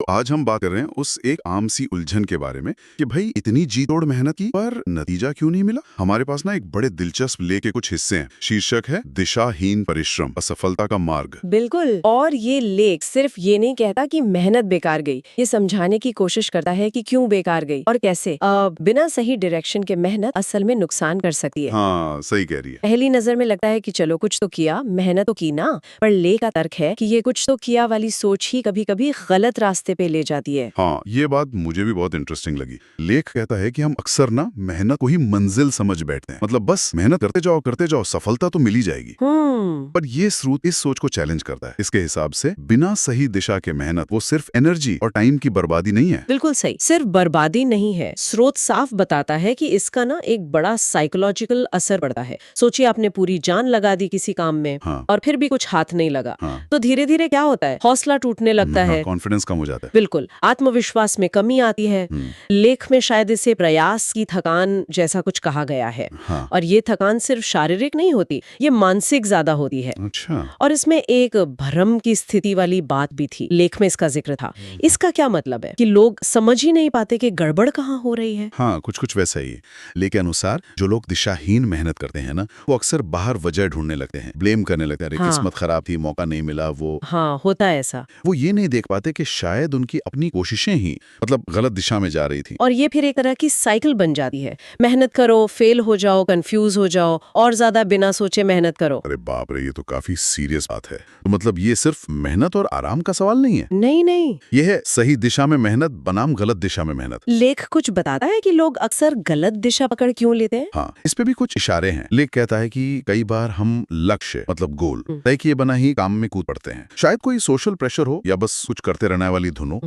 आज हम बात कर रहे हैं उस एक आम सी उलझन के बारे में कि भाई इतनी जी तोड़ मेहनत की पर नतीजा क्यों नहीं मिला। हमारे पास ना एक बड़े दिलचस्प लेख के कुछ हिस्से हैं। शीर्षक है दिशाहीन परिश्रम, असफलता का मार्ग। बिल्कुल। और ये लेख सिर्फ ये नहीं कहता कि मेहनत बेकार गई, ये समझाने की कोशिश करता है कि क्यों बेकार गई और कैसे। बिना सही डायरेक्शन के मेहनत असल में नुकसान कर सकती है। हाँ, सही कह रही है। पहली नजर में लगता है कि चलो कुछ तो किया, मेहनत तो की ना, पर लेख का तर्क है कि ये कुछ तो किया वाली सोच ही कभी कभी गलत रास्ते पे ले जाती है। हाँ, ये बात मुझे भी बहुत इंटरेस्टिंग लगी। लेख कहता है कि हम अक्सर ना मेहनत को ही मंजिल समझ बैठते हैं, मतलब बस मेहनत करते जाओ सफलता तो मिल ही जाएगी। पर ये स्रोत इस सोच को चैलेंज करता है। इसके हिसाब से बिना सही दिशा के मेहनत वो सिर्फ एनर्जी और टाइम की बर्बादी नहीं है। बिल्कुल सही, सिर्फ बर्बादी नहीं है। स्रोत साफ बताता है कि इसका ना एक बड़ा साइकोलॉजिकल असर पड़ता है। सोचिए आपने पूरी जान लगा दी किसी काम में, हाँ। और फिर भी कुछ हाथ नहीं लगा, हाँ। तो धीरे धीरे क्या होता है, हौसला टूटने लगता है, कॉन्फिडेंस कम हो जाता है। बिल्कुल, आत्मविश्वास में कमी आती है। लेख में शायद इसे प्रयास की थकान जैसा कुछ कहा गया है। हाँ। और ये थकान सिर्फ शारीरिक नहीं होती, ये मानसिक ज्यादा होती है। अच्छा। और इसमें एक भ्रम की स्थिति वाली बात भी थी, लेख में इसका जिक्र था। इसका क्या मतलब है कि लोग समझ ही नहीं पाते कि गड़बड़ कहाँ हो रही है। हाँ, कुछ वैसा ही है। लेख के अनुसार जो लोग दिशाहीन मेहनत करते हैं ना, वो अक्सर बाहर वजह ढूंढने लगते हैं, ब्लेम करने लगते हैं। अरे हाँ। किस्मत खराब थी, मौका नहीं मिला। वो हाँ, होता है ऐसा। वो ये नहीं देख पाते कि शायद उनकी अपनी कोशिशें ही मतलब गलत दिशा में जा रही थी। और ये फिर एक तरह की साइकिल बन जाती है। मेहनत करो, फेल हो जाओ, कंफ्यूज हो जाओ, और ज्यादा बिना सोचे मेहनत करो। अरे बाप रे, ये तो काफी सीरियस बात है। तो मतलब ये सिर्फ मेहनत और आराम का सवाल नहीं है। नहीं, ये है सही दिशा में मेहनत बनाम गलत दिशा में मेहनत। लेख कुछ बताता है कि लोग अक्सर गलत दिशा पकड़ क्यों लेते हैं। हाँ, इस पे भी कुछ इशारे हैं। लेख कहता है कि कई बार हम लक्ष्य मतलब गोल तय किए बना ही काम में कूद पड़ते हैं। शायद कोई सोशल प्रेशर हो या बस कुछ करते रहने वाली धुन हो।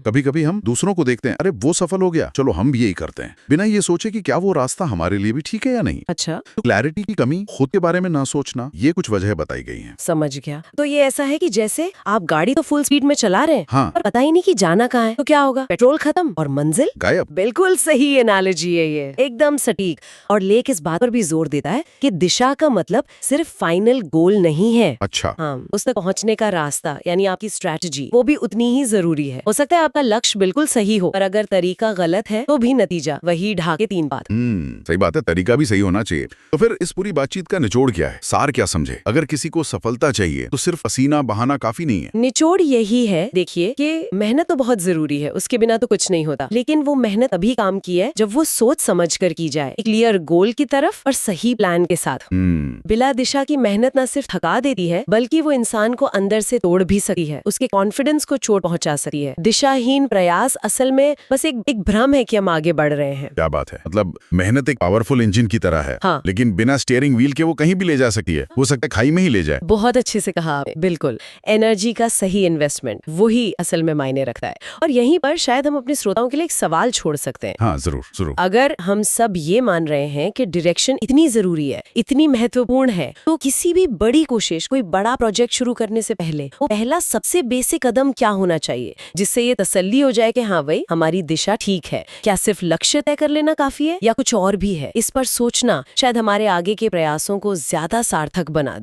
कभी कभी हम दूसरों को देखते हैं, अरे वो सफल हो गया, चलो हम भी यही करते हैं, बिना ये सोचे कि क्या वो रास्ता हमारे लिए भी ठीक है या नहीं। अच्छा, तो क्लैरिटी की कमी, खुद के बारे में ना सोचना, ये कुछ वजह बताई गई हैं। समझ गया। तो ये ऐसा है कि जैसे आप गाड़ी तो फुल स्पीड में चला रहे हैं, हाँ। पर पता ही नहीं कि जाना कहाँ है, तो क्या होगा, पेट्रोल खत्म और मंजिल गायब। बिल्कुल सही एनालॉजी है ये, एकदम सटीक। और लेख इस बात पर भी जोर देता है कि दिशा का मतलब सिर्फ फाइनल गोल नहीं है। अच्छा। हाँ, उस तक पहुंचने का रास्ता यानी आपकी स्ट्रैटेजी, वो भी उतनी ही जरूरी है। हो सकता है आपका लक्ष्य बिल्कुल सही हो, पर अगर तरीका गलत है तो भी नतीजा वही ढाके तीन बात। सही बात है, तरीका भी सही होना चाहिए। तो फिर इस पूरी बातचीत का निचोड़ क्या है, सार क्या समझे? अगर किसी को सफलता चाहिए तो सिर्फ पसीना बहाना काफी नहीं है। निचोड़ यही है, देखिए कि मेहनत तो बहुत जरूरी है, उसके बिना तो कुछ नहीं होता, लेकिन वो मेहनत अभी काम की है जब वो सोच समझ कर की जाए, एक क्लियर गोल की तरफ और सही प्लान के साथ। बिला दिशा की मेहनत न सिर्फ थका देती है, बल्कि वो इंसान को अंदर से तोड़ भी सकती है, उसके कॉन्फिडेंस को चोट पहुंचा सकती है। दिशाहीन प्रयास असल में बस एक भ्रम है कि हम आगे बढ़ रहे हैं। क्या बात है, मतलब मेहनत एक पावरफुल इंजन की तरह है। हाँ। लेकिन बिना स्टीयरिंग व्हील के वो कहीं भी ले जा सकती है, हो सकता है खाई में ही ले जाए। बहुत अच्छे से कहा आपने, बिल्कुल। एनर्जी का सही इन्वेस्टमेंट वही असल में मायने रखता है। और यहीं पर शायद हम अपने श्रोताओं के लिए एक सवाल छोड़ सकते हैं। हाँ, जरूर। अगर हम सब ये मान रहे हैं कि डायरेक्शन इतनी जरूरी है, इतनी महत्वपूर्ण है, तो किसी भी बड़ी कोशिश, कोई बड़ा प्रोजेक्ट शुरू करने से पहले वो पहला सबसे बेसिक कदम क्या होना चाहिए, जिससे ये तसल्ली हो जाए कि हाँ भाई हमारी दिशा ठीक है। क्या सिर्फ लक्ष्य तय कर लेना काफी है या कुछ और भी है? इस पर सोचना शायद हमारे आगे के प्रयासों को ज्यादा सार्थक बना दे।